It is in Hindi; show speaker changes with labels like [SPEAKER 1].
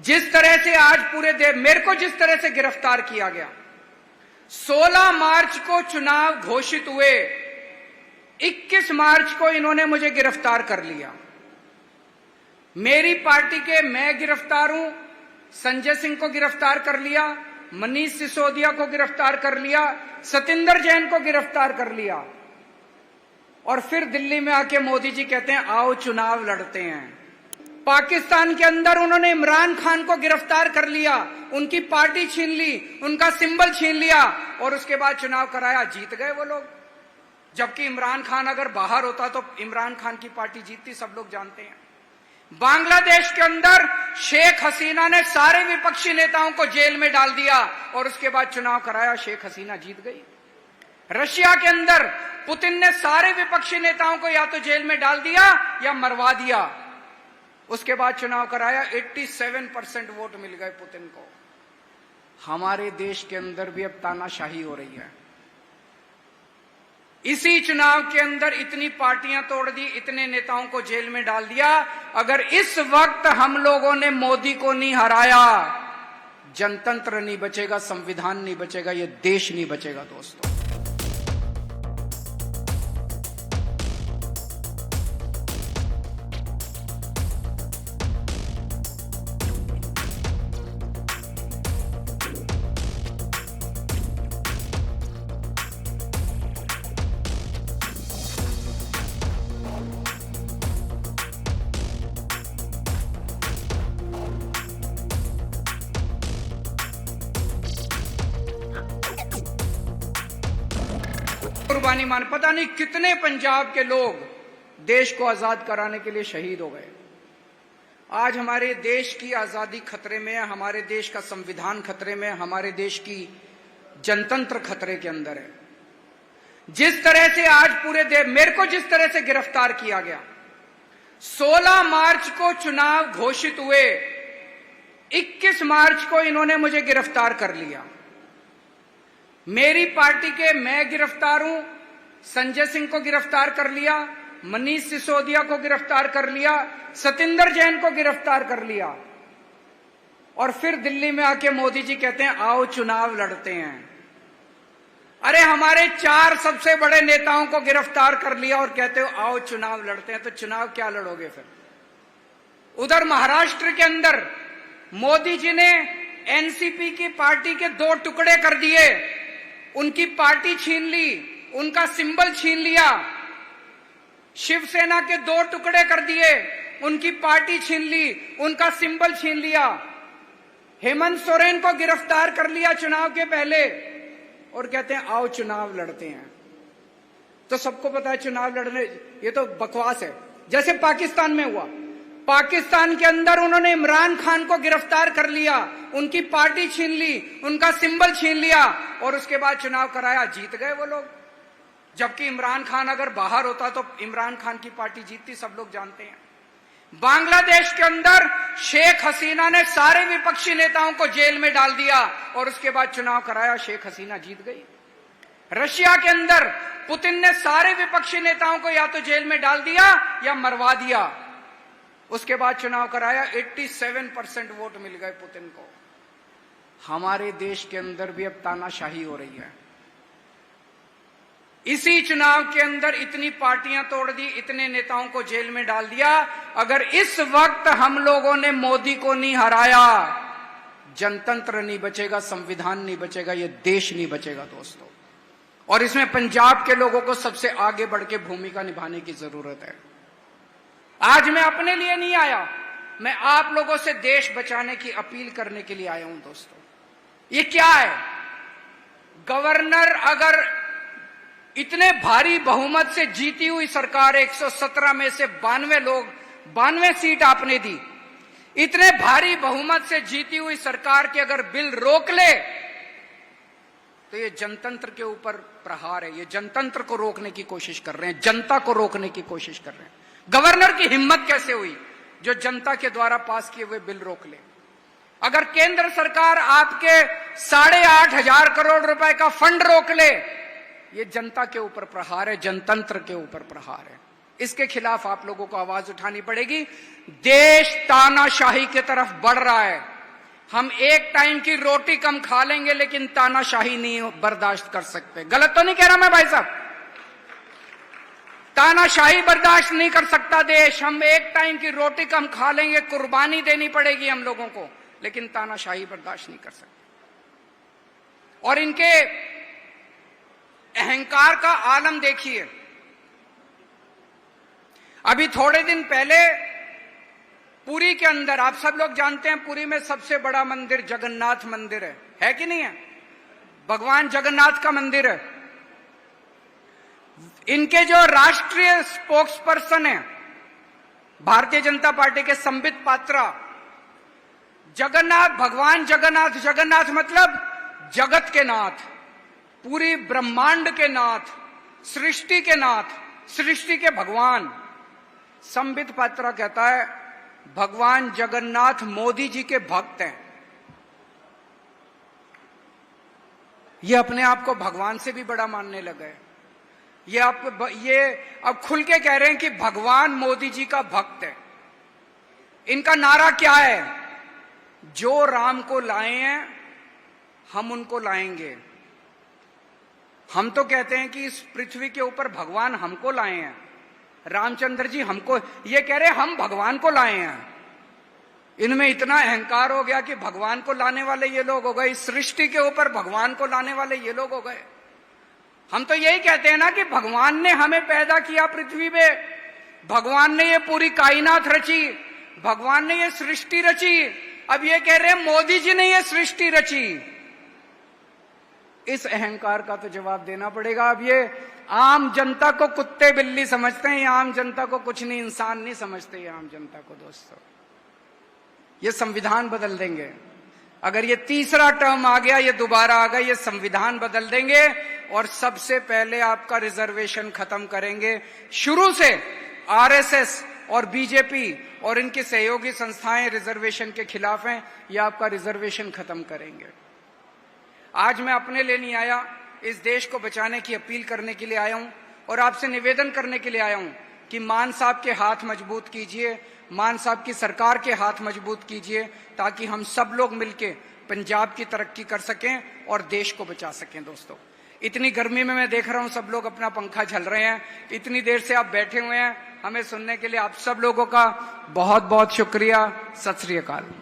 [SPEAKER 1] जिस तरह से आज पूरे देश मेरे को जिस तरह से गिरफ्तार किया गया, 16 मार्च को चुनाव घोषित हुए, 21 मार्च को इन्होंने मुझे गिरफ्तार कर लिया। मेरी पार्टी के मैं गिरफ्तार हूं, संजय सिंह को गिरफ्तार कर लिया, मनीष सिसोदिया को गिरफ्तार कर लिया, सतिंदर जैन को गिरफ्तार कर लिया, और फिर दिल्ली में आके मोदी जी कहते हैं आओ चुनाव लड़ते हैं। पाकिस्तान के अंदर उन्होंने इमरान खान को गिरफ्तार कर लिया, उनकी पार्टी छीन ली, उनका सिंबल छीन लिया, और उसके बाद चुनाव कराया, जीत गए वो लोग। जबकि इमरान खान अगर बाहर होता तो इमरान खान की पार्टी जीतती, सब लोग जानते हैं। बांग्लादेश के अंदर शेख हसीना ने सारे विपक्षी नेताओं को जेल में डाल दिया और उसके बाद चुनाव कराया, शेख हसीना जीत गई। रशिया के अंदर पुतिन ने सारे विपक्षी नेताओं को या तो जेल में डाल दिया या मरवा दिया, उसके बाद चुनाव कराया, 87% वोट मिल गए पुतिन को। हमारे देश के अंदर भी अब तानाशाही हो रही है। इसी चुनाव के अंदर इतनी पार्टियां तोड़ दी, इतने नेताओं को जेल में डाल दिया। अगर इस वक्त हम लोगों ने मोदी को नहीं हराया, जनतंत्र नहीं बचेगा, संविधान नहीं बचेगा, ये देश नहीं बचेगा दोस्तों। कुर्बानी मान, पता नहीं कितने पंजाब के लोग देश को आजाद कराने के लिए शहीद हो गए। आज हमारे देश की आजादी खतरे में है, हमारे देश का संविधान खतरे में है, हमारे देश की जनतंत्र खतरे के अंदर है। जिस तरह से आज पूरे देश मेरे को जिस तरह से गिरफ्तार किया गया, 16 मार्च को चुनाव घोषित हुए, 21 मार्च को इन्होंने मुझे गिरफ्तार कर लिया। मेरी पार्टी के मैं गिरफ्तार हूं, संजय सिंह को गिरफ्तार कर लिया, मनीष सिसोदिया को गिरफ्तार कर लिया, सतिंदर जैन को गिरफ्तार कर लिया, और फिर दिल्ली में आके मोदी जी कहते हैं आओ चुनाव लड़ते हैं। अरे हमारे 4 सबसे बड़े नेताओं को गिरफ्तार कर लिया और कहते हो आओ चुनाव लड़ते हैं, तो चुनाव क्या लड़ोगे फिर? उधर महाराष्ट्र के अंदर मोदी जी ने एनसीपी की पार्टी के 2 टुकड़े कर दिए, उनकी पार्टी छीन ली, उनका सिंबल छीन लिया। शिवसेना के 2 टुकड़े कर दिए, उनकी पार्टी छीन ली, उनका सिंबल छीन लिया। हेमंत सोरेन को गिरफ्तार कर लिया चुनाव के पहले और कहते हैं आओ चुनाव लड़ते हैं। तो सबको पता है चुनाव लड़ने, ये तो बकवास है। जैसे पाकिस्तान में हुआ, पाकिस्तान के अंदर उन्होंने इमरान खान को गिरफ्तार कर लिया, उनकी पार्टी छीन ली, उनका सिंबल छीन लिया, और उसके बाद चुनाव कराया, जीत गए वो लोग। जबकि इमरान खान अगर बाहर होता तो इमरान खान की पार्टी जीतती, सब लोग जानते हैं। बांग्लादेश के अंदर शेख हसीना ने सारे विपक्षी नेताओं को जेल में डाल दिया और उसके बाद चुनाव कराया, शेख हसीना जीत गई। रशिया के अंदर पुतिन ने सारे विपक्षी नेताओं को या तो जेल में डाल दिया या मरवा दिया, उसके बाद चुनाव कराया, 87% वोट मिल गए पुतिन को। हमारे देश के अंदर भी अब तानाशाही हो रही है। इसी चुनाव के अंदर इतनी पार्टियां तोड़ दी, इतने नेताओं को जेल में डाल दिया। अगर इस वक्त हम लोगों ने मोदी को नहीं हराया, जनतंत्र नहीं बचेगा, संविधान नहीं बचेगा, ये देश नहीं बचेगा दोस्तों। और इसमें पंजाब के लोगों को सबसे आगे बढ़ के भूमिका निभाने की जरूरत है। आज मैं अपने लिए नहीं आया, मैं आप लोगों से देश बचाने की अपील करने के लिए आया हूं दोस्तों। ये क्या है? गवर्नर अगर इतने भारी बहुमत से जीती हुई सरकार, 117 में से 92 सीट आपने दी, इतने भारी बहुमत से जीती हुई सरकार की अगर बिल रोक ले तो ये जनतंत्र के ऊपर प्रहार है। ये जनतंत्र को रोकने की कोशिश कर रहे हैं, जनता को रोकने की कोशिश कर रहे हैं। गवर्नर की हिम्मत कैसे हुई जो जनता के द्वारा पास किए हुए बिल रोक ले? अगर केंद्र सरकार आपके 8,500 करोड़ रुपए का फंड रोक ले, ये जनता के ऊपर प्रहार है, जनतंत्र के ऊपर प्रहार है। इसके खिलाफ आप लोगों को आवाज उठानी पड़ेगी। देश तानाशाही की तरफ बढ़ रहा है। हम एक टाइम की रोटी कम खा लेंगे लेकिन तानाशाही नहीं बर्दाश्त कर सकते। गलत तो नहीं कह रहा मैं भाई साहब? तानाशाही बर्दाश्त नहीं कर सकता देश। हम एक टाइम की रोटी कम खा लेंगे, कुर्बानी देनी पड़ेगी हम लोगों को, लेकिन तानाशाही बर्दाश्त नहीं कर सकते। और इनके अहंकार का आलम देखिए। अभी थोड़े दिन पहले पुरी के अंदर, आप सब लोग जानते हैं पुरी में सबसे बड़ा मंदिर जगन्नाथ मंदिर है कि नहीं है? भगवान जगन्नाथ का मंदिर है। इनके जो राष्ट्रीय स्पोक्स पर्सन है भारतीय जनता पार्टी के संबित पात्रा, जगन्नाथ, भगवान जगन्नाथ, जगन्नाथ मतलब जगत के नाथ, पूरी ब्रह्मांड के नाथ, सृष्टि के नाथ, सृष्टि के भगवान। संबित पात्रा कहता है भगवान जगन्नाथ मोदी जी के भक्त हैं। ये अपने आप को भगवान से भी बड़ा मानने लगे। ये अब खुल के कह रहे हैं कि भगवान मोदी जी का भक्त है। इनका नारा क्या है? जो राम को लाए हैं हम उनको लाएंगे। हम तो कहते हैं कि इस पृथ्वी के ऊपर भगवान हमको लाए हैं, रामचंद्र जी हमको, ये कह रहे हैं हम भगवान को लाए हैं। इनमें इतना अहंकार हो गया कि भगवान को लाने वाले ये लोग हो गए, इस सृष्टि के ऊपर भगवान को लाने वाले ये लोग हो गए। हम तो यही कहते हैं ना कि भगवान ने हमें पैदा किया पृथ्वी पे, भगवान ने ये पूरी कायनात रची, भगवान ने ये सृष्टि रची। अब ये कह रहे हैं मोदी जी ने ये सृष्टि रची। इस अहंकार का तो जवाब देना पड़ेगा। अब ये आम जनता को कुत्ते बिल्ली समझते हैं, ये आम जनता को कुछ नहीं, इंसान नहीं समझते ये आम जनता को। दोस्तों, ये संविधान बदल देंगे। अगर ये तीसरा टर्म आ गया, ये दोबारा आ गया, ये संविधान बदल देंगे और सबसे पहले आपका रिजर्वेशन खत्म करेंगे। शुरू से आरएसएस और बीजेपी और इनकी सहयोगी संस्थाएं रिजर्वेशन के खिलाफ हैं। ये आपका रिजर्वेशन खत्म करेंगे। आज मैं अपने लिए नहीं आया, इस देश को बचाने की अपील करने के लिए आया हूं और आपसे निवेदन करने के लिए आया हूं कि मान साहब के हाथ मजबूत कीजिए, मान साहब की सरकार के हाथ मजबूत कीजिए, ताकि हम सब लोग मिलके पंजाब की तरक्की कर सकें और देश को बचा सकें। दोस्तों, इतनी गर्मी में मैं देख रहा हूं सब लोग अपना पंखा झल रहे हैं, इतनी देर से आप बैठे हुए हैं हमें सुनने के लिए। आप सब लोगों का बहुत बहुत शुक्रिया। सत श्री अकाल।